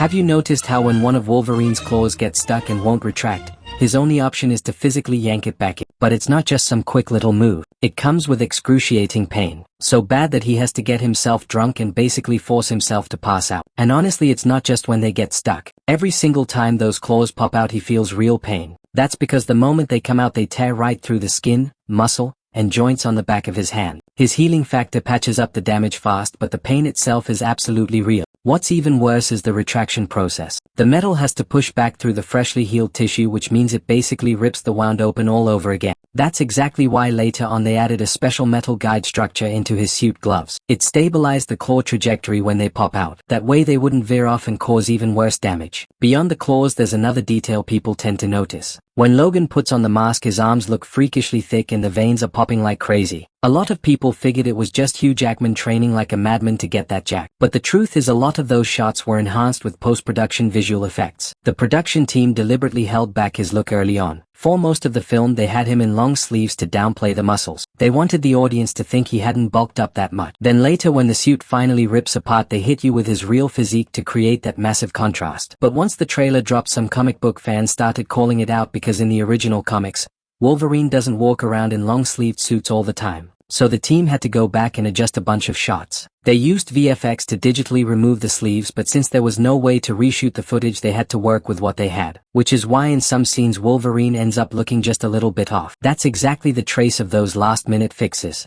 Have you noticed how when one of Wolverine's claws gets stuck and won't retract, his only option is to physically yank it back in? But it's not just some quick little move. It comes with excruciating pain, so bad that he has to get himself drunk and basically force himself to pass out. And honestly, it's not just when they get stuck. Every single time those claws pop out, he feels real pain. That's because the moment they come out, they tear right through the skin, muscle, and joints on the back of his hand. His healing factor patches up the damage fast, but the pain itself is absolutely real. What's even worse is the retraction process. The metal has to push back through the freshly healed tissue, which means it basically rips the wound open all over again. That's exactly why later on they added a special metal guide structure into his suit gloves. It stabilized the claw trajectory when they pop out. That way they wouldn't veer off and cause even worse damage. Beyond the claws, there's another detail people tend to notice. When Logan puts on the mask, his arms look freakishly thick and the veins are popping like crazy. A lot of people figured it was just Hugh Jackman training like a madman to get that jack. But the truth is, a lot of those shots were enhanced with post-production visual effects. The production team deliberately held back his look early on. For most of the film, they had him in long sleeves to downplay the muscles. They wanted the audience to think he hadn't bulked up that much. Then later, when the suit finally rips apart, they hit you with his real physique to create that massive contrast. But once the trailer dropped, some comic book fans started calling it out because in the original comics, Wolverine doesn't walk around in long-sleeved suits all the time. So the team had to go back and adjust a bunch of shots. They used VFX to digitally remove the sleeves, but since there was no way to reshoot the footage, they had to work with what they had. Which is why in some scenes Wolverine ends up looking just a little bit off. That's exactly the trace of those last-minute fixes.